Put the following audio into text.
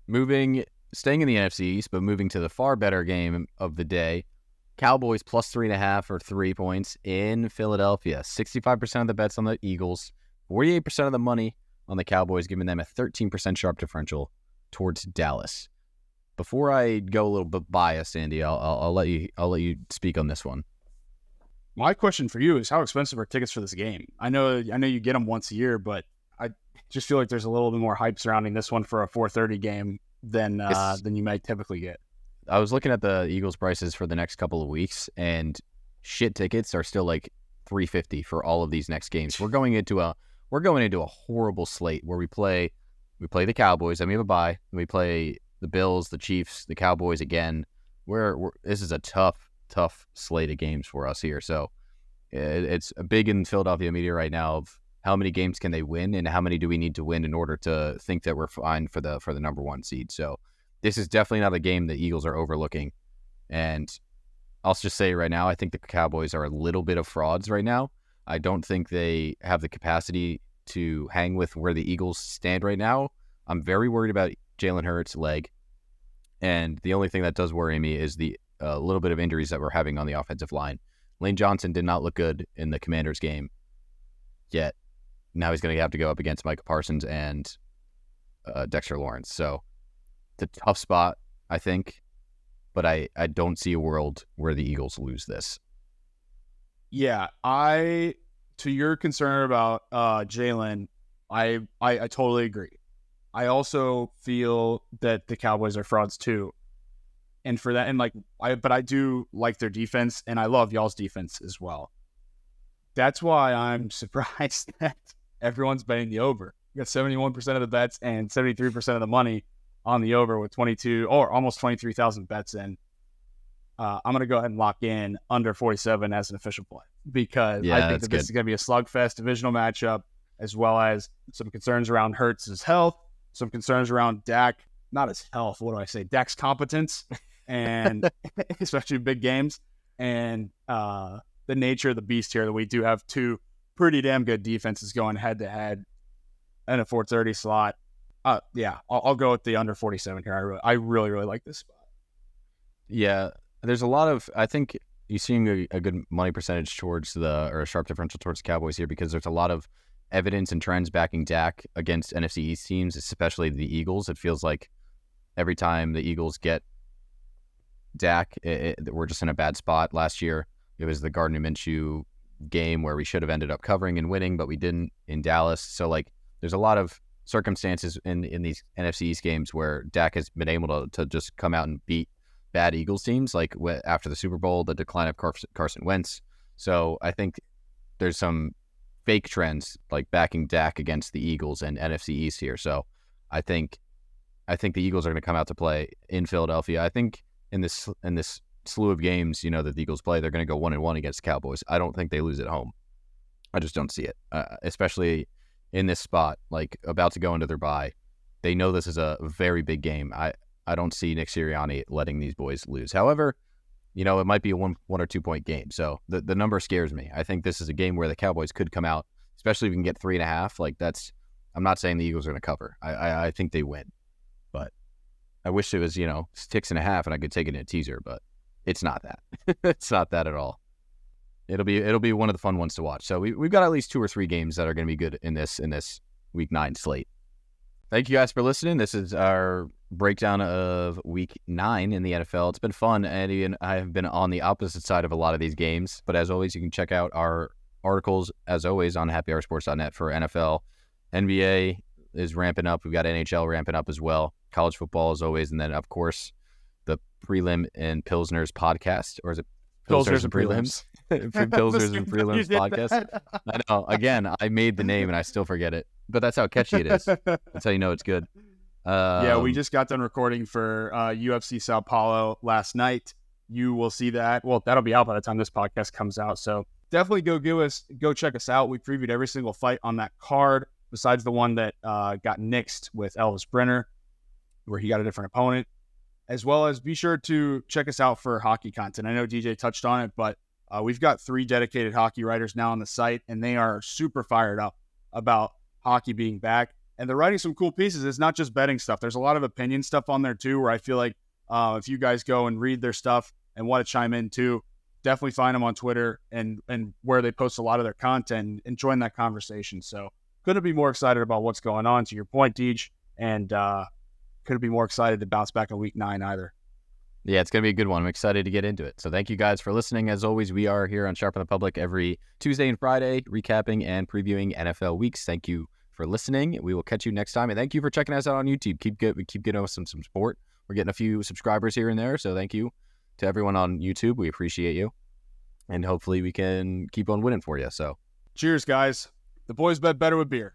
Staying in the NFC East, but moving to the far better game of the day, Cowboys plus 3.5 or 3 points in Philadelphia. 65% of the bets on the Eagles, 48% of the money on the Cowboys, giving them a 13% sharp differential towards Dallas. Before I go a little bit biased, Andy, I'll let you speak on this one. My question for you is, how expensive are tickets for this game? I know you get them once a year, but I just feel like there's a little bit more hype surrounding this one for a 4:30 game than you might typically get. I was looking at the Eagles prices for the next couple of weeks, and shit tickets are still like $350 for all of these next games. We're going into a horrible slate where we play the Cowboys, then we have a bye, and we play the Bills, the Chiefs, the Cowboys again. This is a tough slate of games for us here. So it's big in Philadelphia media right now of how many games can they win and how many do we need to win in order to think that we're fine for the number one seed. So this is definitely not a game the Eagles are overlooking. And I'll just say right now, I think the Cowboys are a little bit of frauds right now. I don't think they have the capacity to hang with where the Eagles stand right now. I'm very worried about Jalen Hurts' leg. And the only thing that does worry me is the little bit of injuries that we're having on the offensive line. Lane Johnson did not look good in the Commanders game yet. Now he's going to have to go up against Micah Parsons and Dexter Lawrence. So it's a tough spot, I think. But I don't see a world where the Eagles lose this. Yeah, to your concern about Jalen, I totally agree. I also feel that the Cowboys are frauds too. And for that, but I do like their defense, and I love y'all's defense as well. That's why I'm surprised that everyone's betting the over. You got 71% of the bets and 73% of the money on the over with 22 or almost 23,000 bets in. I'm going to go ahead and lock in under 47 as an official play because I think that this is going to be a slugfest divisional matchup, as well as some concerns around Hurts' health, some concerns around Dak, not his health, Dak's competence, and especially big games, and the nature of the beast here that we do have two pretty damn good defenses going head-to-head in a 4:30 slot. I'll go with the under 47 here. I really, really like this spot. Yeah, there's a lot of, I think you're seeing a good money percentage towards or a sharp differential towards the Cowboys here because there's a lot of evidence and trends backing Dak against NFC East teams, especially the Eagles. It feels like every time the Eagles get Dak, we're just in a bad spot. Last year, it was the Gardner Minshew game where we should have ended up covering and winning, but we didn't in Dallas. So there's a lot of circumstances in these NFC East games where Dak has been able to just come out and beat bad Eagles teams, like after the Super Bowl, the decline of Carson Wentz. So I think there's some fake trends like backing Dak against the Eagles and NFC East here. So I think the Eagles are going to come out to play in Philadelphia. I think in this slew of games, that the Eagles play, they're going to go 1-1 against the Cowboys. I don't think they lose at home. I just don't see it, especially in this spot, about to go into their bye. They know this is a very big game. I don't see Nick Sirianni letting these boys lose. However, it might be a one or 2 point game. So the number scares me. I think this is a game where the Cowboys could come out, especially if we can get 3.5. I'm not saying the Eagles are going to cover. I think they win, but I wish it was, 6.5 and I could take it in a teaser, but it's not that. It's not that at all. It'll be one of the fun ones to watch. So we've got at least 2 or 3 games that are going to be good in this Week 9 slate. Thank you guys for listening. This is our breakdown of Week 9 in the NFL. It's been fun. Eddie and I have been on the opposite side of a lot of these games, but as always, you can check out our articles, as always, on happyhoursports.net for NFL. NBA is ramping up. We've got NHL ramping up as well. College football, as always, and then, of course, the Prelim and Pilsners podcast, or is it Pilsners and Prelims? Pilsners and Prelims podcast. I know. Again, I made the name and I still forget it, but that's how catchy it is. That's how you know it's good. We just got done recording for UFC Sao Paulo last night. You will see that. Well, that'll be out by the time this podcast comes out. So definitely go check us out. We previewed every single fight on that card, besides the one that got nixed with Elvis Brenner, where he got a different opponent. As well as be sure to check us out for hockey content. I know DJ touched on it, but we've got 3 dedicated hockey writers now on the site, and they are super fired up about hockey being back. And they're writing some cool pieces. It's not just betting stuff. There's a lot of opinion stuff on there too, where I feel like if you guys go and read their stuff and want to chime in too, definitely find them on Twitter and where they post a lot of their content and join that conversation. So couldn't be more excited about what's going on, to your point, Deej, and couldn't be more excited to bounce back in week 9 either. Yeah, it's going to be a good one. I'm excited to get into it. So thank you guys for listening. As always, we are here on Sharpen the Public every Tuesday and Friday, recapping and previewing NFL weeks. Thank you for listening. We will catch you next time. And thank you for checking us out on YouTube. Keep getting us some support. We're getting a few subscribers here and there. So thank you to everyone on YouTube. We appreciate you. And hopefully we can keep on winning for you. So cheers, guys. The boys bet better with beer.